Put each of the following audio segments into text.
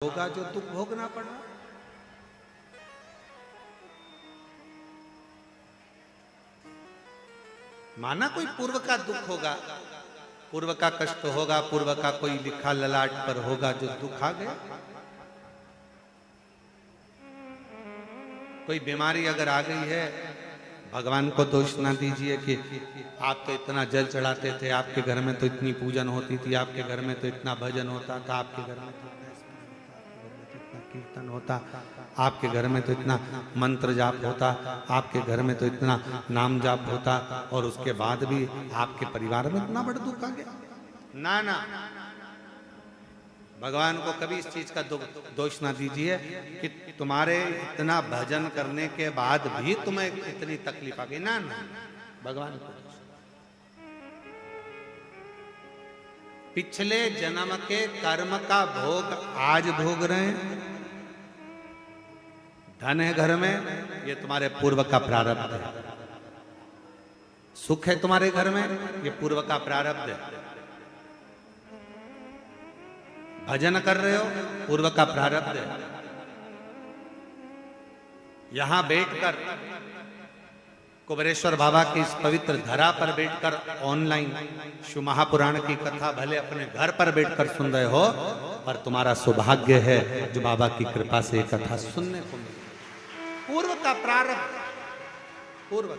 होगा जो दुख भोगना पड़ रहा। माना कोई पूर्व का दुख होगा, पूर्व का कष्ट होगा, पूर्व का कोई लिखा ललाट पर होगा जो दुख आ गया। कोई बीमारी अगर आ गई है, भगवान को दोष ना दीजिए कि आप तो इतना जल चढ़ाते थे, आपके घर में तो इतनी पूजन होती थी, आपके घर में तो इतना भजन होता था, आपके घर में तो इतना कीर्तन होता, आपके घर में तो इतना मंत्र जाप होता, आपके घर में तो इतना नाम जाप होता, और उसके बाद भी आपके परिवार में इतना बड़ा दुख आ गया। ना ना, भगवान को कभी इस चीज का दोष ना दीजिए कि तुम्हारे इतना भजन करने के बाद भी तुम्हें इतनी तकलीफ आ गई। ना ना, भगवान को पिछले जन्म के कर्म का भोग आज भोग रहे हैं। धन है घर में, ये तुम्हारे पूर्व का प्रारब्ध है। सुख है तुम्हारे घर में, ये पूर्व का प्रारब्ध है। भजन कर रहे हो, पूर्व का प्रारब्ध है। यहां बैठकर कुबेरेश्वर बाबा की इस पवित्र धरा पर बैठकर ऑनलाइन शिव महापुराण की कथा भले अपने घर पर बैठकर सुन रहे हो, पर तुम्हारा सौभाग्य है जो बाबा की कृपा से कथा सुनने को मिले। पूर्व का प्रारब्ध, पूर्व।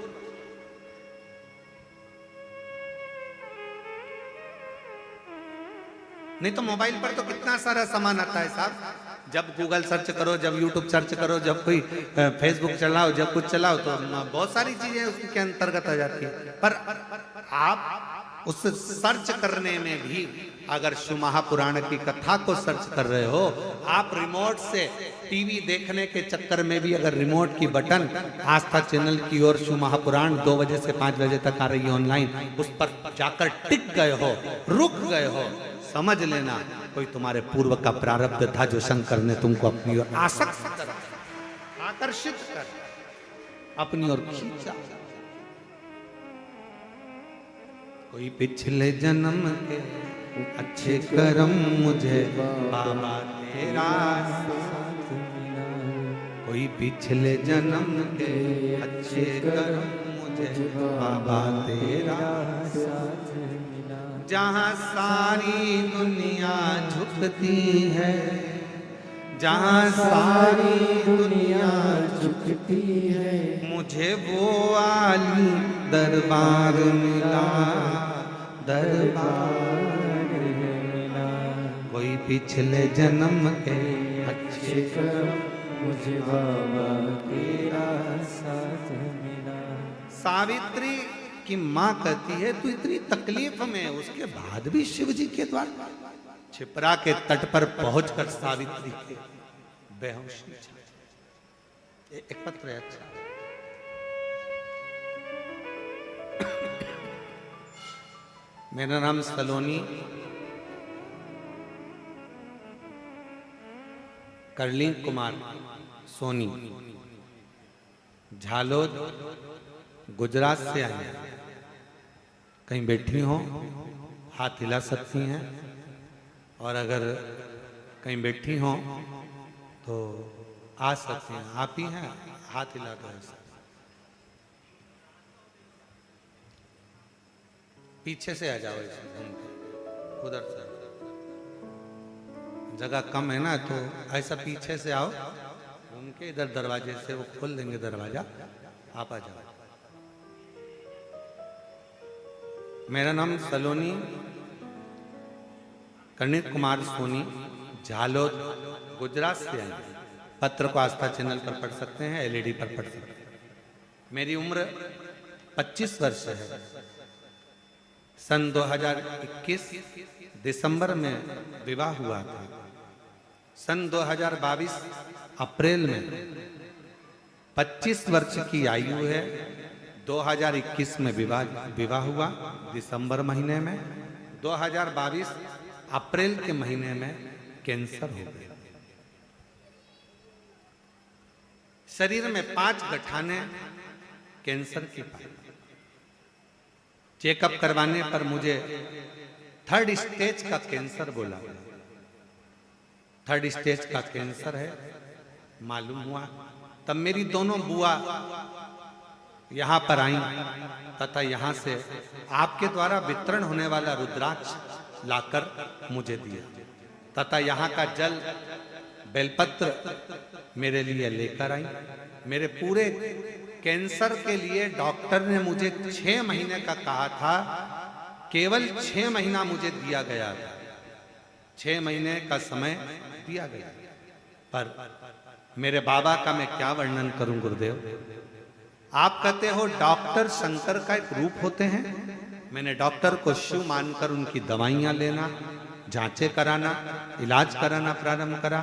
नहीं तो मोबाइल पर तो कितना सारा सामान आता है साहब। जब गूगल सर्च करो, जब यूट्यूब सर्च करो, जब कोई फेसबुक चलाओ, जब कुछ चलाओ, तो बहुत सारी चीजें उसके अंतर्गत आ जाती है। पर आप उस सर्च करने में भी अगर शिव महापुराण की कथा को सर्च कर रहे हो, आप रिमोट से टीवी देखने के चक्कर में भी अगर रिमोट की बटन आस्था चैनल की ओर शिव महापुराण 2 बजे से 5 बजे तक आ रही है ऑनलाइन, उस पर जाकर टिक गए हो, रुक गए हो, समझ लेना कोई तुम्हारे पूर्व का प्रारब्ध था जो शंकर ने तुमको अपनी ओर आसक्त कर, आकर्षित कर, अपनी ओर खींचा। कोई पिछले जन्म के अच्छे कर्म मुझे बाबा तेरा साथ मिला, कोई पिछले जन्म के अच्छे कर्म मुझे बाबा तेरा साथ मिला। जहाँ सारी दुनिया झुकती है, जहाँ सारी दुनिया झुकती है, मुझे वो वाली दरबार मिला, दरबार मिला। कोई पिछले जन्म के अच्छे कर्म मुझे बाबा तेरा साथ मिला। सावित्री की माँ कहती है तू इतनी तकलीफ में, उसके बाद भी शिव जी के द्वार छिपरा के तट पर पहुंचकर सावित्री के बेहोशी। एक पत्र है, अच्छा मेरा नाम सलोनी करलीन कुमार सोनी, झालोद गुजरात से आई हैं। कहीं बैठी हो हाथ हिला सकती हैं, और अगर कहीं बैठी हो तो आ सकती हैं। आप ही हैं, हाथ हिला दो ऐसा। पीछे से आ जाओ ऐसे घूम के, उधर से जगह कम है ना, तो ऐसा पीछे से आओ घूम के, इधर दरवाजे से वो खोल देंगे दरवाजा, आप आ जाओ। मेरा नाम सलोनी करनीत कुमार सोनी, झालोद गुजरात से आई। पत्र को आस्था चैनल पर पढ़ सकते हैं, एलईडी पर पढ़ सकते हैं। मेरी उम्र 25 वर्ष है। सन 2021 दिसंबर में विवाह हुआ था। सन 2022 अप्रैल में 25 वर्ष की आयु है। 2021 में विवाह हुआ दिसंबर महीने में। 2022 अप्रैल के महीने में कैंसर हो गया। शरीर में 5 गठाने कैंसर की पाई। चेकअप करवाने पर मुझे 3rd स्टेज का कैंसर बोला। 3rd स्टेज का कैंसर है मालूम हुआ। तब मेरी दोनों बुआ यहाँ पर आई तथा यहाँ से आपके द्वारा वितरण होने वाला रुद्राक्ष लाकर मुझे दिया तथा यहाँ का जल बेलपत्र मेरे लिए लेकर आई। मेरे पूरे कैंसर के लिए डॉक्टर ने मुझे 6 महीने का कहा था, केवल 6 महीना मुझे दिया गया था, 6 महीने का समय दिया गया। पर मेरे बाबा का मैं क्या वर्णन करूं गुरुदेव। आप कहते हो डॉक्टर शंकर का एक रूप होते हैं। मैंने डॉक्टर को शिव मानकर उनकी दवाइयां लेना, जांचें कराना, इलाज कराना प्रारंभ करा।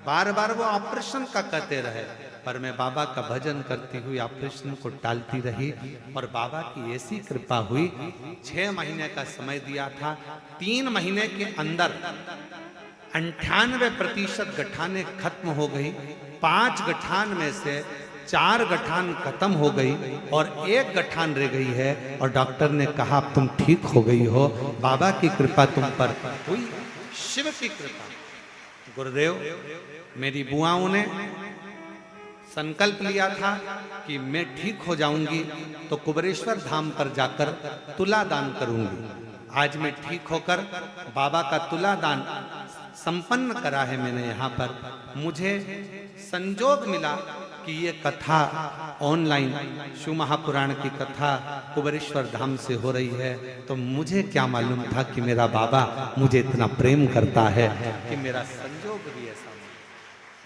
बार बार वो ऑपरेशन का कहते रहे, पर मैं बाबा का भजन करती हुई ऑपरेशन को टालती रही। और बाबा की ऐसी कृपा हुई, 6 महीने का समय दिया था, 3 महीने के अंदर 98% गठाने खत्म हो गई। 5 गठान में से 4 गठान खत्म हो गई और 1 गठान रह गई है। और डॉक्टर ने कहा तुम ठीक हो गई हो, बाबा की कृपा तुम पर हुई, शिव की कृपा। गुरुदेव, मेरी बुआओं ने संकल्प लिया था कि मैं ठीक हो जाऊंगी तो कुबेरेश्वर धाम पर जाकर तुला दान करूंगी। आज मैं ठीक होकर बाबा का तुला दान संपन्न करा है मैंने यहाँ पर। मुझे संजोग मिला कि ये कथा ऑनलाइन शिव महापुराण की कथा कुबेरेश्वर धाम से हो रही है, तो मुझे क्या मालूम था कि मेरा बाबा मुझे इतना प्रेम करता है कि मेरा संजोग भी ऐसा।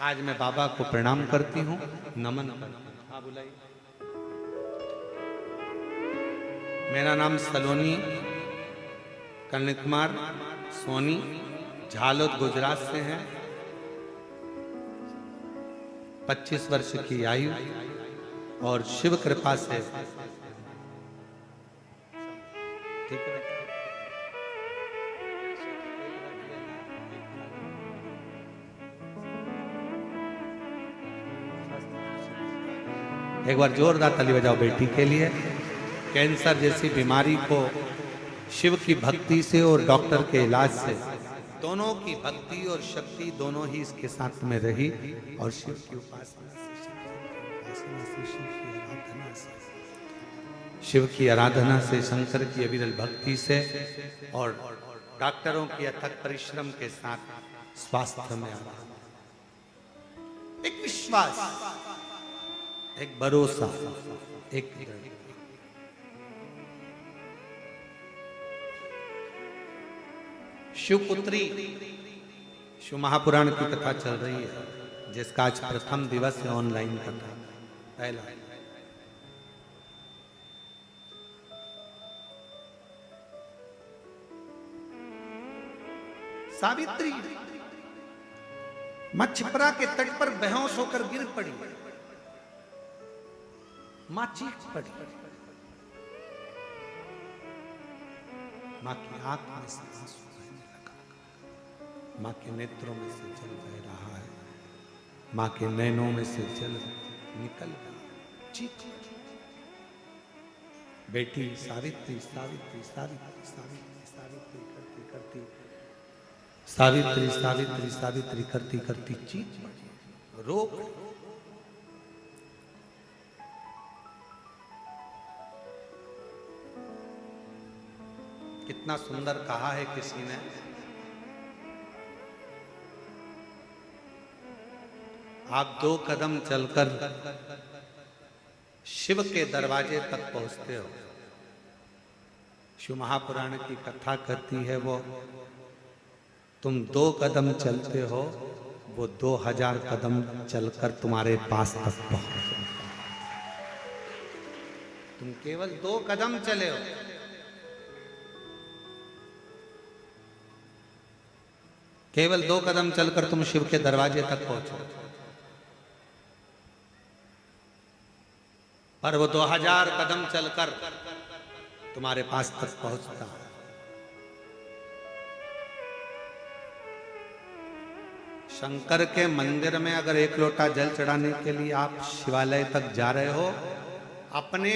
आज मैं बाबा को प्रणाम करती हूँ, नमन करती हूँ। हाँ बुलाइए। मेरा नाम सलोनी कर्ण कुमार सोनी झालोद गुजरात से है। 25 वर्ष की आयु और शिव कृपा से ठीक है। एक बार जोरदार ताली बजाओ बेटी के लिए। कैंसर जैसी बीमारी को शिव की भक्ति से और डॉक्टर के इलाज से, दोनों की भक्ति और शक्ति दोनों ही इसके साथ में रही। और शिव की उपासना से, शिव की आराधना से, शंकर की अविरल भक्ति से और डॉक्टरों की अथक परिश्रम के साथ स्वास्थ्य में एक विश्वास, एक भरोसा, एक शिवपुत्री शिव महापुराण की कथा चल रही है, जिसका आज प्रथम दिवस है ऑनलाइन कथा पहला। सावित्री मां छिपरा के तट पर बेहोश होकर गिर पड़ी। मां चीख पड़ी। मां की आंख में से आंसू बहने लगा, मां के नेत्रों में से जल बह रहा है, मां के नैनों में से जल निकल रहा। चीख बेटी सावित्री सावित्री सावित्री सावित्री सावित्री करती करती सावित्री सावित्री सावित्री करती करती चीख पड़ी, रो पड़ी। कितना सुंदर कहा है किसी ने, आप 2 कदम चलकर शिव के दरवाजे तक पहुंचते हो। शिव महापुराण की कथा कहती है वो तुम 2 कदम चलते हो, वो 2000 कदम चलकर तुम्हारे पास तक पहुंचे। तुम केवल 2 कदम चले हो। केवल 2 कदम चलकर तुम शिव के दरवाजे तक पहुंचो। पर वो 2000 कदम चलकर तुम्हारे पास तक पहुंचता है। शंकर के मंदिर में अगर 1 लोटा जल चढ़ाने के लिए आप शिवालय तक जा रहे हो, अपने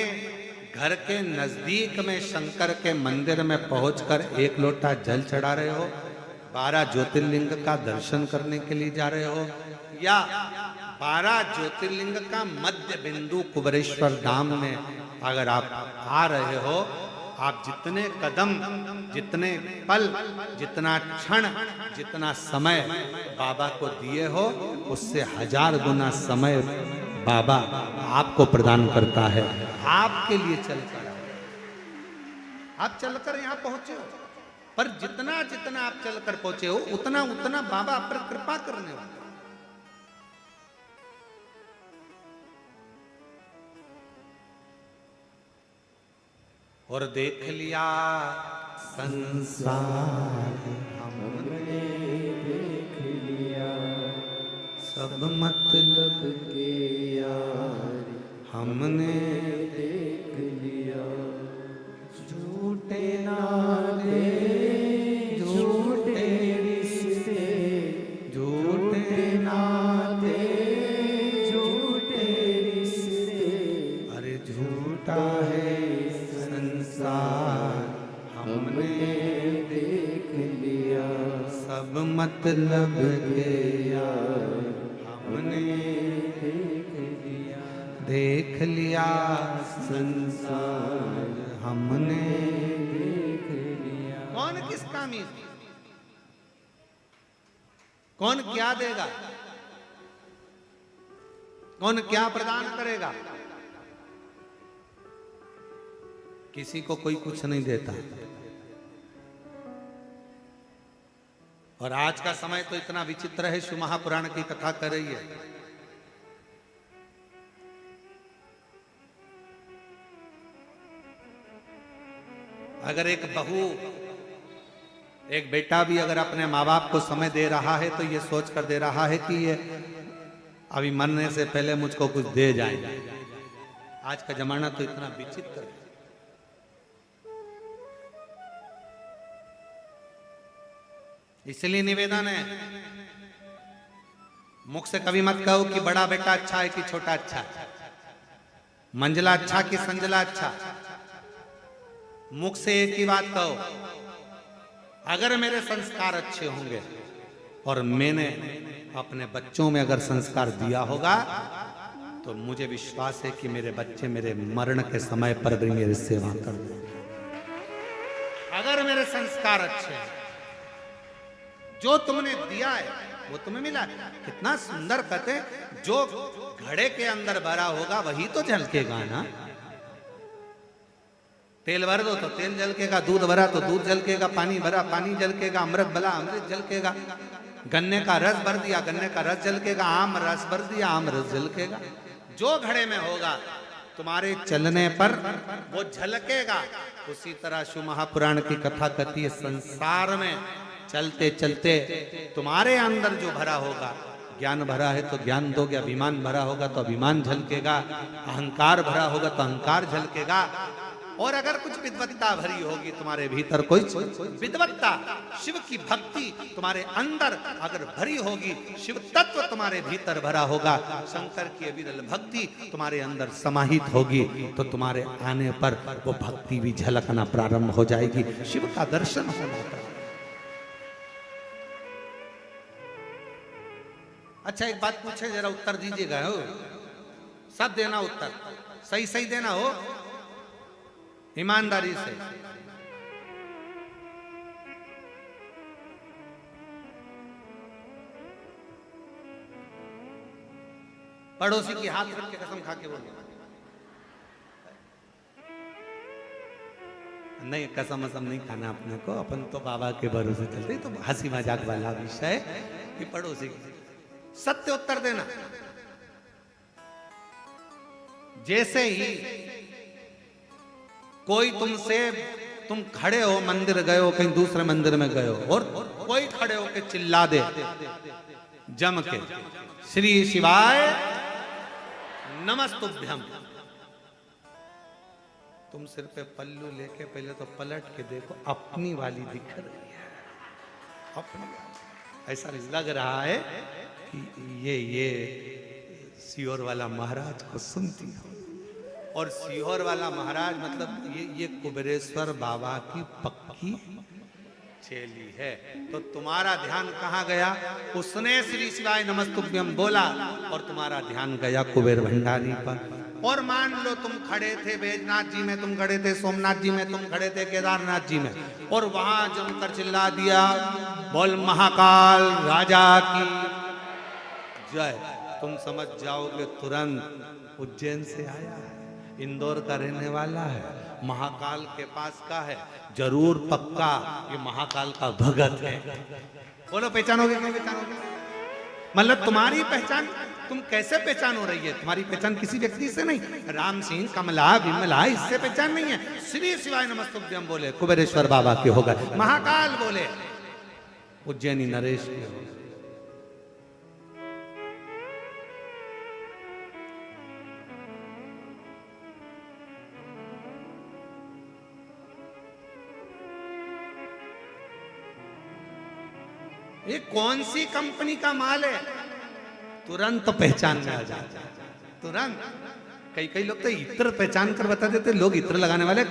घर के नजदीक में शंकर के मंदिर में पहुंचकर 1 लोटा जल चढ़ा रहे हो, 12 ज्योतिर्लिंग का दर्शन करने के लिए जा रहे हो, या 12 ज्योतिर्लिंग का मध्य बिंदु कुबेरेश्वर धाम में अगर आप आ रहे हो, आप जितने कदम, जितने पल, जितना क्षण, जितना समय बाबा को दिए हो, उससे 1000 गुना समय बाबा आपको प्रदान करता है। आपके लिए चलकर आप चलकर यहां पहुंचे हो, पर जितना जितना आप चलकर पहुंचे हो, उतना उतना बाबा आप पर कृपा करने वाले। और देख लिया संसार हमने, देख लिया सब मतलब के यार हमने, देख लिया झूठे नाते झूठे रिश्ते, झूठे नाते झूठे रिश्ते, अरे झूठा है संसार हमने, देख लिया सब मतलब के यार हमने, देख लिया संसार हमने, देख लिया। कौन किस कामी, कौन क्या देगा, कौन क्या प्रदान करेगा? किसी को कोई कुछ नहीं देता। और आज का समय तो इतना विचित्र है, शिव महापुराण की कथा कर रही है। अगर एक बहू, एक बेटा भी अगर अपने माँ बाप को समय दे रहा है, तो ये सोच कर दे रहा है कि ये अभी मरने से पहले मुझको कुछ दे जाए। आज का जमाना तो इतना विचित्र है। इसलिए निवेदन है, मुख से कभी मत कहो कि बड़ा बेटा अच्छा है कि छोटा अच्छा है, मंजला अच्छा कि संजला अच्छा। मुख से एक ही बात कहो, अगर मेरे संस्कार अच्छे होंगे और मैंने अपने बच्चों में अगर संस्कार दिया होगा, तो मुझे विश्वास है कि मेरे बच्चे मेरे मरण के समय पर भी मेरी सेवा कर देंगे। अगर मेरे संस्कार अच्छे हैं, जो तुमने दिया है वो तुम्हें मिला। कितना सुंदर कहते, जो घड़े के अंदर भरा होगा वही तो झलकेगा ना। तेल भर दो तो तेल झलकेगा, दूध भरा तो दूध झलकेगा, पानी भरा पानी झलकेगा, अमृत भरा अमृत झलकेगा, गन्ने का रस भर दिया गन्ने का रस झलकेगा, आम रस भर दिया आम रस झलकेगा। जो घड़े में होगा तुम्हारे चलने पर वो झलकेगा। उसी तरह शिव महापुराण की कथा कहती है, संसार में चलते चलते तुम्हारे अंदर जो भरा होगा, ज्ञान भरा है तो ज्ञान दोगे, अभिमान भरा होगा तो अभिमान झलकेगा, अहंकार भरा होगा तो अहंकार झलकेगा। और अगर कुछ विद्वत्ता भरी होगी तुम्हारे भीतर, कोई विद्वत्ता, शिव की भक्ति तुम्हारे अंदर अगर भरी होगी, शिव तत्व तुम्हारे भीतर भरा होगा, शंकर की विरल भक्ति तुम्हारे अंदर समाहित होगी, तो तुम्हारे आने पर वो भक्ति भी झलकना प्रारंभ हो जाएगी, शिव का दर्शन होगा। अच्छा एक बात पूछे, जरा उत्तर दीजिएगा। हो सब देना उत्तर, सही सही देना हो, ईमानदारी से। पड़ोसी की हाथ रख के कसम खा के बोलो। नहीं, कसम वसम नहीं खाना अपने को, अपन तो बाबा के भरोसे चलते। तो हंसी मजाक वाला विषय कि पड़ोसी सत्य उत्तर देना। जैसे ही कोई तुमसे, तुम खड़े हो, मंदिर गए हो, कहीं दूसरे मंदिर में गए हो, और कोई खड़े हो के चिल्ला दे जम के, श्री शिवाय नमस्तुभ्यम, तुम सिर पे पल्लू लेके पहले तो पलट के देखो, अपनी वाली दिख रही है, अपनी। ऐसा लग रहा है कि ये सीहोर वाला महाराज को सुनती हो। और सीहोर वाला महाराज मतलब ये कुबेरेश्वर बाबा की पक्की चेली है। तो तुम्हारा ध्यान कहाँ गया? उसने श्री शिवाय नमस्तुभ्यम बोला और तुम्हारा ध्यान गया कुबेर भंडारी पर। और मान लो तुम खड़े थे बैजनाथ जी में, तुम खड़े थे सोमनाथ जी में, तुम खड़े थे केदारनाथ जी में, और वहां जमकर चिल्ला दिया बोल महाकाल राजा की जय। तुम समझ जाओगे तुरंत उज्जैन से आया है, इंदौर का रहने वाला है, महाकाल के पास का है, जरूर पक्का ये महाकाल का भगत है। बोलो पहचानोगे नहीं पहचानोगे? मतलब तुम्हारी पहचान तुम कैसे पहचान हो रही है? तुम्हारी पहचान किसी व्यक्ति से नहीं, राम सिंह कमला विमला इससे पहचान नहीं है। श्री शिवाय नमस्तुभ्यम बोले कुबेरेश्वर बाबा के हो गए, महाकाल बोले उज्जैनी नरेश के हो गए। ये कौन सी कंपनी का माल है? तुरंत पहचान में आ जाता है, तुरंत। कई लोग तो इत्र पहचान कर बता देते, लोग इत्र लगाने वाले,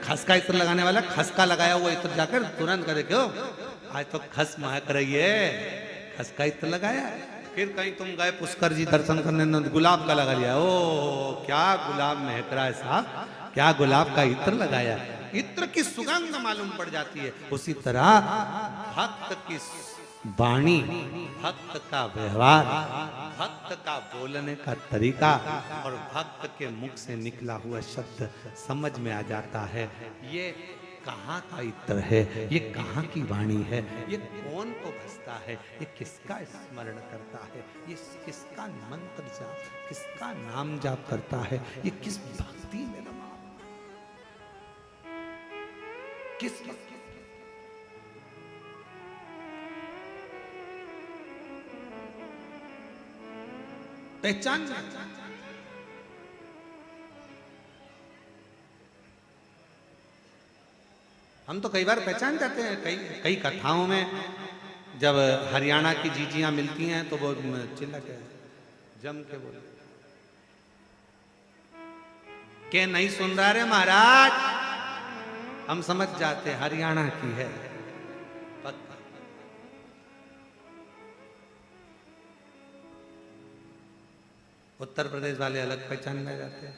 खसका इत्र लगाने वाला, खसका लगाया हुआ इत्र जाकर तुरंत करे क्यों आज तो खस महक रही है, खसका इत्र लगाया। फिर कहीं तुम गए पुष्कर जी दर्शन करने, गुलाब का लगा लिया, ओ क्या गुलाब महक रहा है साहब, क्या गुलाब का इत्र लगाया। इत्र की सुगंध मालूम पड़ जाती है। उसी तरह भक्त की वाणी, भक्त का व्यवहार, भक्त का बोलने का तरीका और भक्त के मुख से निकला हुआ शब्द समझ में आ जाता है। ये कहाँ का इत्र है, ये कहाँ की वाणी है, ये कौन को भसता है, ये किसका स्मरण करता है, ये किसका मंत्र जाप, किसका नाम जाप करता है, ये किस भक्ति में रमा, किस पहचान। हम तो कई बार पहचान जाते हैं, कई कथाओं में जब हरियाणा की जीजियां मिलती हैं तो वो चिल्ला के जम के बोले के नहीं सुन रहा रे महाराज, हम समझ जाते हरियाणा की है। उत्तर प्रदेश वाले अलग पहचान में जाते हैं,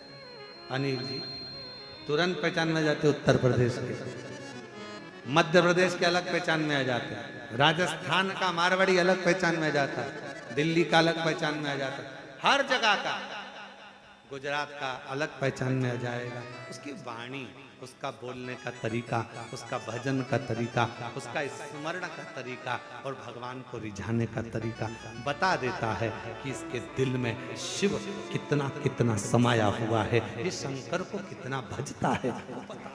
अनिल जी तुरंत पहचान में जाते उत्तर प्रदेश के, मध्य प्रदेश के अलग पहचान में आ जाते हैं, राजस्थान का मारवाड़ी अलग पहचान में आ जाता है, दिल्ली का अलग पहचान में आ जाता है, हर जगह का, गुजरात का अलग पहचान में आ जाएगा। उसकी वाणी, उसका बोलने का तरीका, उसका भजन का तरीका, उसका स्मरण का तरीका और भगवान को रिझाने का तरीका बता देता है कि इसके दिल में शिव कितना कितना समाया हुआ है, ये शंकर को कितना भजता है। बता।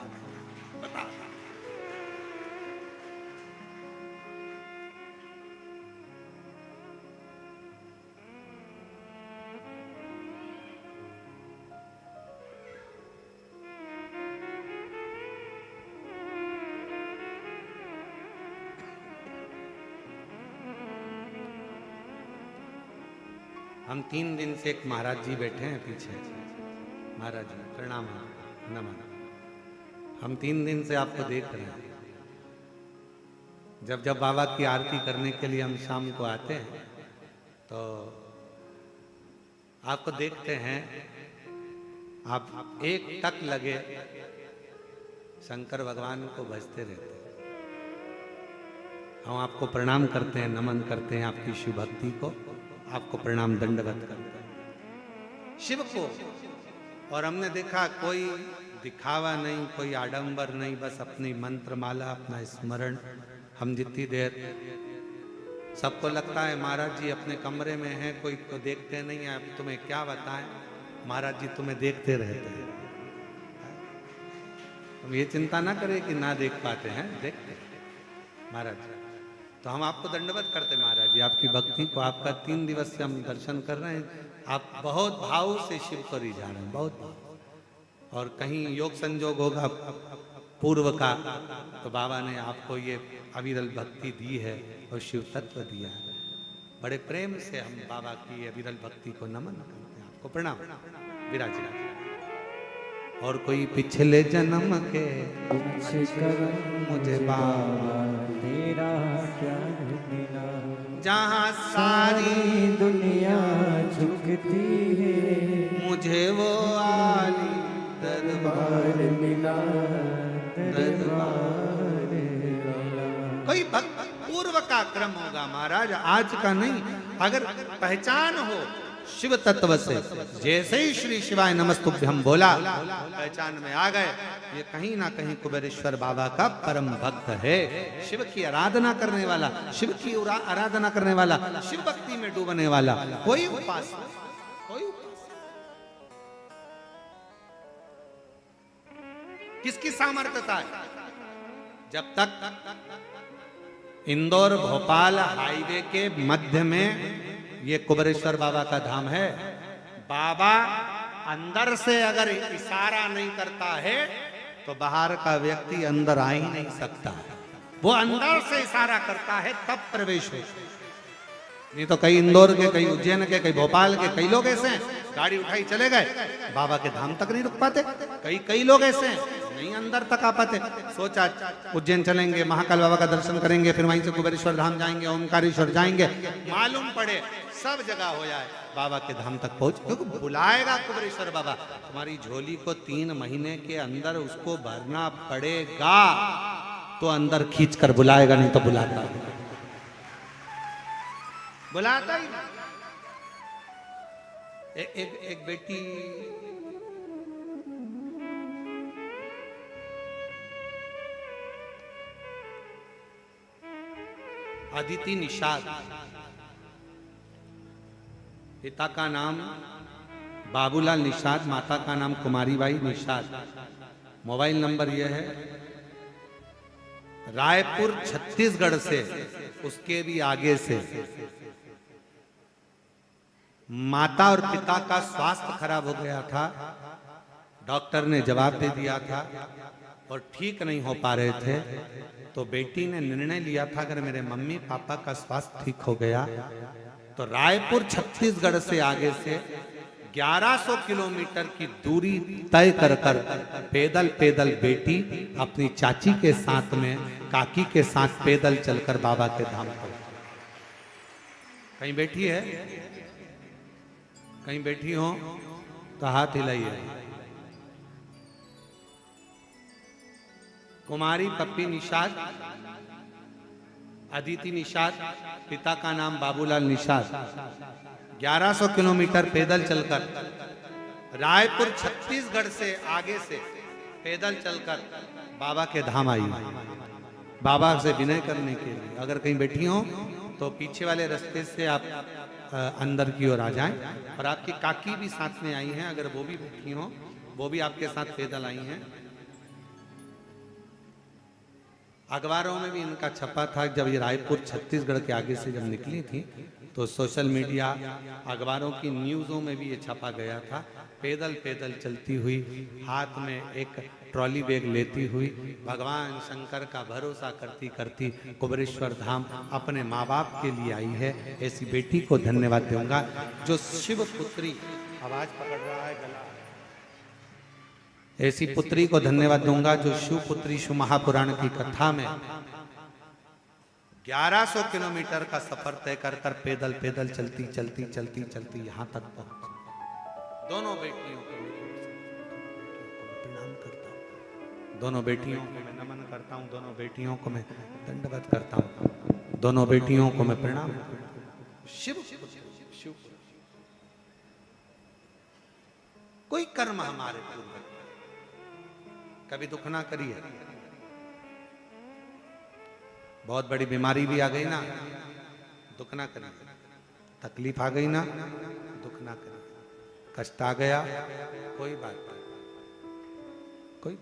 हम 3 दिन से एक महाराज जी बैठे हैं पीछे, महाराज जी प्रणाम नमन, हम 3 दिन से आपको देख रहे हैं। जब जब बाबा की आरती करने के लिए हम शाम को आते हैं तो आपको देखते हैं, आप एक टक लगे शंकर भगवान को भजते रहते हैं। हम आपको प्रणाम करते हैं, नमन करते हैं आपकी शिव भक्ति को, आपको प्रणाम दंडवत करते हैं शिव को। और हमने देखा कोई दिखावा नहीं, कोई आडंबर नहीं, बस अपनी मंत्र माला, अपना स्मरण। हम जितनी देर, सबको लगता है महाराज जी अपने कमरे में हैं, कोई तो देखते नहीं है, अब तुम्हें क्या बताएं, महाराज जी तुम्हें देखते रहते हैं। तुम ये चिंता ना करें कि ना देख पाते हैं, देखते महाराज जी। तो हम आपको दंडवत करते महाराज जी, आपकी भक्ति को, आपका 3 दिवस से हम दर्शन कर रहे हैं, आप बहुत भाव से शिव को रिझा रहे हैं, बहुत भाव। और कहीं योग संजोग होगा पूर्व का तो बाबा ने आपको ये अविरल भक्ति दी है और शिव तत्व दिया है। बड़े प्रेम से हम बाबा की अविरल भक्ति को नमन करते हैं, आपको प्रणाम। विराजित और कोई पिछले जन्म के कुछ करम मुझे बाबा तेरा प्यार मिला। जहाँ सारी दुनिया झुकती है मुझे वो आली दरबार मिला, दरबार कोई भक्त पूर्व का क्रम होगा महाराज, आज का नहीं। अगर पहचान हो शिव तत्व से, जैसे ही श्री शिवाय नमस्तुभ्यम बोला पहचान में आ गए, ये कहीं ना कहीं कुबेरेश्वर बाबा का परम भक्त है। शिव की आराधना करने वाला, शिव की आराधना करने वाला, शिव भक्ति में डूबने वाला कोई उपासक, कोई उपासक किसकी सामर्थ्यता है? जब तक इंदौर भोपाल हाईवे के मध्य में ये कुबेरेश्वर बाबा का धाम है, बाबा अंदर से अगर इशारा नहीं करता है तो बाहर का व्यक्ति अंदर आ ही नहीं सकता है। वो अंदर से इशारा करता है तब प्रवेश हो। नहीं तो कई इंदौर के, कई उज्जैन के, कई भोपाल के कई लोग ऐसे हैं, गाड़ी उठाई चले गए, बाबा के धाम तक नहीं रुक पाते। कई लोग ऐसे हैं नहीं अंदर तक आ पाते। सोचा उज्जैन चलेंगे, महाकाल बाबा का दर्शन करेंगे, फिर वहीं से कुबेरेश्वर धाम जाएंगे, ओमकारेश्वर जाएंगे, मालूम पड़े सब जगह हो जाए, बाबा के धाम तक पहुंच, क्योंकि बुलाएगा कुबेरेश्वर बाबा। तुम्हारी झोली को 3 महीने के अंदर उसको भरना पड़ेगा, तो अंदर खींच कर बुलाएगा, नहीं तो बुलाता बुलाता ही। एक बेटी अदिति निषाद, पिता का नाम बाबूलाल निषाद, माता का नाम कुमारी बाई निषाद। मोबाइल नंबर यह है, रायपुर छत्तीसगढ़ से, उसके भी आगे से। माता और पिता का स्वास्थ्य खराब हो गया था, डॉक्टर ने जवाब दे दिया था और ठीक नहीं हो पा रहे थे, तो बेटी ने निर्णय लिया था अगर मेरे मम्मी पापा का स्वास्थ्य ठीक हो गया तो रायपुर छत्तीसगढ़ से आगे से 1100 किलोमीटर की दूरी तय कर पैदल बेटी अपनी चाची के साथ में, काकी के साथ पैदल चलकर बाबा के धाम पर। कहीं बैठी है, कहीं बैठी हो तो हाथ हिलाइए। कुमारी पप्पी निषाद, अदिति निषाद, पिता का नाम बाबूलाल निषाद, 1100 किलोमीटर पैदल चलकर रायपुर छत्तीसगढ़ से आगे से पैदल चलकर बाबा के धाम आई, बाबा से विनय करने के लिए। अगर कहीं बैठी हो तो पीछे वाले रास्ते से आप अंदर की ओर आ जाएं। और आपकी काकी भी साथ में आई हैं, अगर वो भी बैठी हो, वो भी आपके साथ पैदल आई हैं। अखबारों में भी इनका छपा था, जब ये रायपुर छत्तीसगढ़ के आगे से जब निकली थी तो सोशल मीडिया, अखबारों की न्यूज़ों में भी ये छपा गया था। पैदल चलती हुई, हाथ में एक ट्रॉली बैग लेती हुई, भगवान शंकर का भरोसा करती करती कुबेरेश्वर धाम अपने माँ बाप के लिए आई है। ऐसी बेटी को धन्यवाद दूंगा जो शिव पुत्री, आवाज पकड़ रहा है गला, ऐसी पुत्री को धन्यवाद दूंगा जो शिव पुत्री शिव महापुराण की कथा में 1100 किलोमीटर का सफर तय कर पैदल चलती यहां तक पहुंची। दोनों बेटियों को प्रणाम करता हूं, दोनों बेटियों को मैं नमन करता हूं, दोनों बेटियों को मैं दंडवत करता हूं, दोनों बेटियों को मैं प्रणाम करता हूं। शिव कोई कर्म हमारे पूर्व कभी दुख ना करिए। बहुत बड़ी बीमारी भी आ गई ना, दुख ना करिए। तकलीफ आ गई ना, दुख ना करिए। कष्ट आ गया, कोई बात नहीं, कोई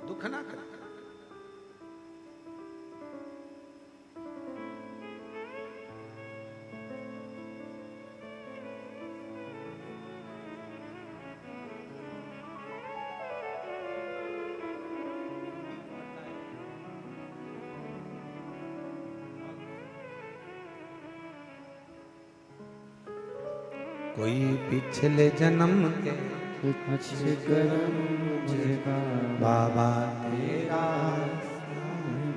दुख ना करिए। कोई पिछले जन्म के अच्छे कर्म मुझे बाबा तेरा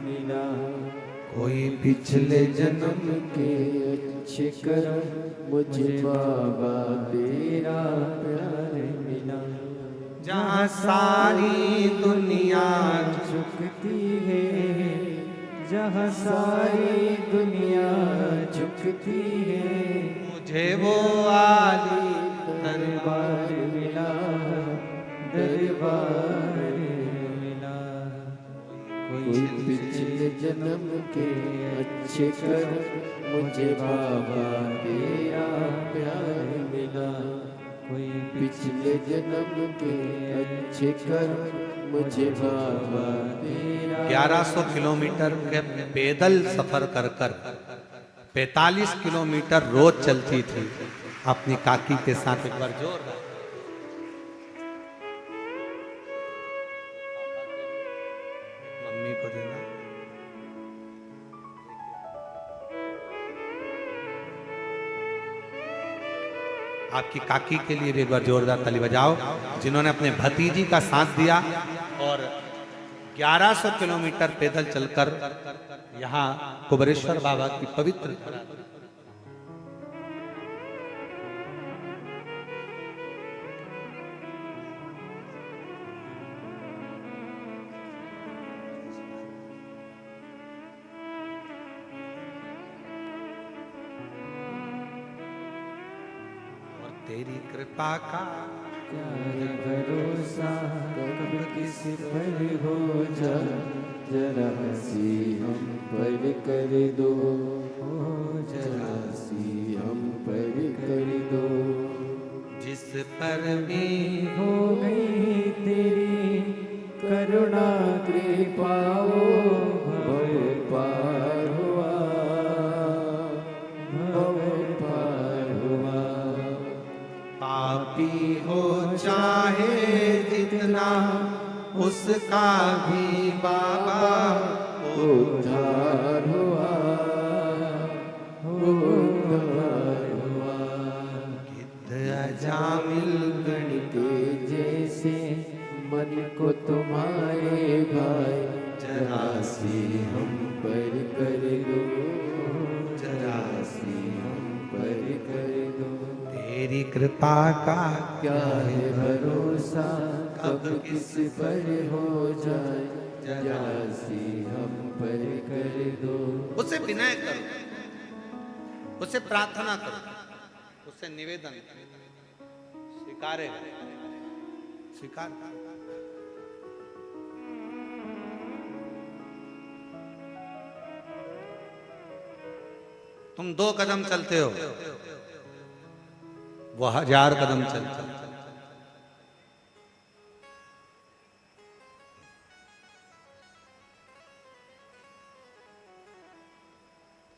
मिला। कोई पिछले जन्म के अच्छे कर्म मुझे बाबा तेरा प्यार मिला। जहाँ सारी दुनिया झुकती है, जहाँ सारी दुनिया झुकती है, मुझे वो आली दरबार मिला, दरबार मिला। कोई पिछले जन्म के अच्छे कर्म मुझे बाबा तेरा प्यार मिला। कोई पिछले जन्म के अच्छे कर्म मुझे बाबा तेरा। 1100 किलोमीटर के पैदल सफर कर 45 किलोमीटर रोज चलती थी अपनी काकी के साथ। एक बार जोर मम्मी को देना। आपकी काकी के लिए भी एक बार जोरदार ताली बजाओ, जिन्होंने अपने भतीजी का साथ दिया और 1100 किलोमीटर पैदल चलकर यहाँ कुबेरेश्वर बाबा की पवित्र और तेरी कृपा का क्या है भरोसा कब किस पर हो जाए, जरा सी हम पर कर दो, ओ जरा सी हम पर कर दो। जिस पर भी हो गई तेरी करुणा कृपा, ओ भव पार हुआ, भव पार हुआ। पापी हो चाहे जितना उसका भी बाबा उद्धार हुआ, उद्धार हुआ। गिद्ध अजामिल गण के जैसे मन को तुम्हारे भाई, जरा सी हम पर कर दो, जरा सी हम पर कर दो। तेरी कृपा का क्या है भरोसा कब किस पर हो जाए, जरा सी हम पर कर दो। उसे विनय करो, उसे प्रार्थना करो, उसे निवेदन स्वीकारे स्वीकार। तुम 2 कदम चलते हो, वो 1000 कदम चलते।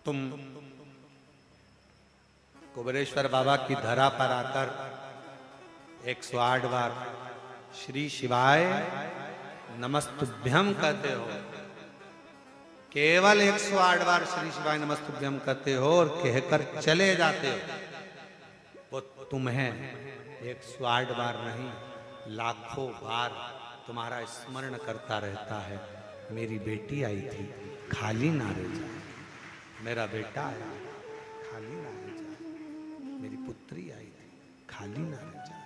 तुम कुबेरेश्वर बाबा की धरा पर आकर 108 बार श्री शिवाय नमस्तुभ्यम कहते हो। केवल 108 बार श्री शिवाय नमस्तुभ्यम कहते हो और कहकर चले जाते हो। वो तुम्हें 108 बार नहीं, लाखों बार तुम्हारा स्मरण करता रहता है। मेरी बेटी आई थी, खाली ना रह जाए। मेरा बेटा आया, खाली ना रह जाए। मेरी पुत्री आई थी, खाली ना रह जाए।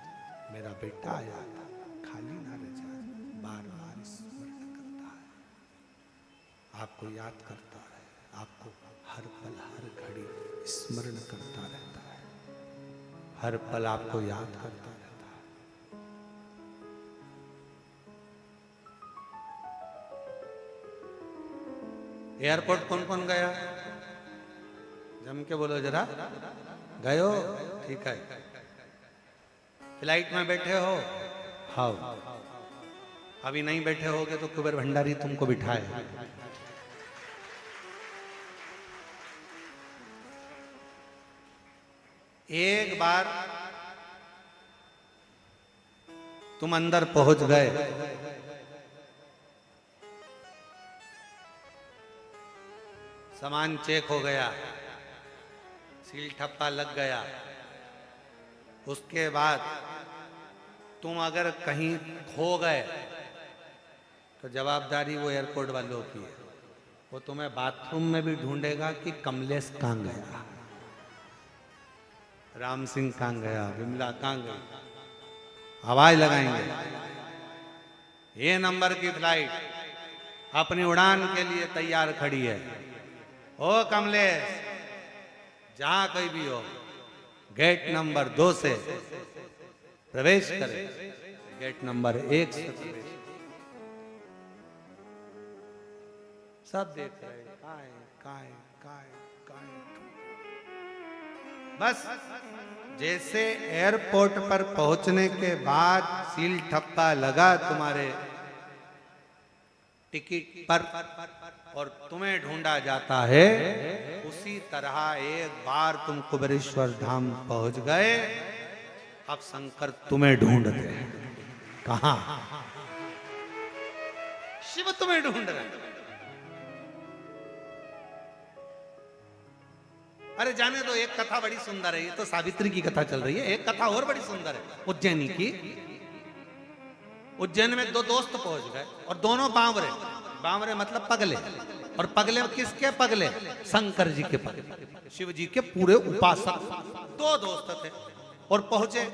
मेरा बेटा आया था, खाली ना रह जाए। बार बार स्मरण करता है, आपको याद करता है, आपको हर पल हर घड़ी स्मरण करता रहता है, हर पल आपको याद करता रहता है। एयरपोर्ट कौन कौन गया? जम के बोलो जरा। गए हो? ठीक है। फ्लाइट में बैठे हो? हाँ। अभी नहीं बैठे होगे तो कुबेर भंडारी तुमको बिठाए। एक बार तुम अंदर पहुंच गए, सामान चेक हो गया, सील ठप्पा लग गया, उसके बाद तुम अगर कहीं खो गए तो जवाबदारी वो एयरपोर्ट वालों की है। वो तुम्हें बाथरूम में भी ढूंढेगा कि कमलेश कहाँ गया, राम सिंह कहाँ गया, विमला कहाँ गई, आवाज लगाएंगे। ये नंबर की फ्लाइट अपनी उड़ान के लिए तैयार खड़ी है। ओ कमलेश, जहां कोई भी हो, गेट नंबर 2 से प्रवेश करे, गेट नंबर 1 से प्रवेश। सब देख रहे हैं, काय काय काय काय। बस जैसे एयरपोर्ट पर पहुंचने के बाद सील ठप्पा लगा तुम्हारे टिकट पर और तुम्हें ढूंढा जाता है, उसी तरह एक बार तुम कुबेरेश्वर धाम पहुंच गए, अब शंकर तुम्हें ढूंढते हैं। कहां? शिव तुम्हें ढूंढ रहे हैं। अरे जाने दो, एक कथा बड़ी सुंदर है, ये तो सावित्री की कथा चल रही है। एक कथा और बड़ी सुंदर है उज्जैनी की। उज्जैन में 2 दोस्त पहुंच गए और दोनों बावरे, बावरे मतलब पगले, और पगले किसके पगले? शंकर जी के पगले, शिव जी के पूरे उपासक। 2 दोस्त थे और पहुंचे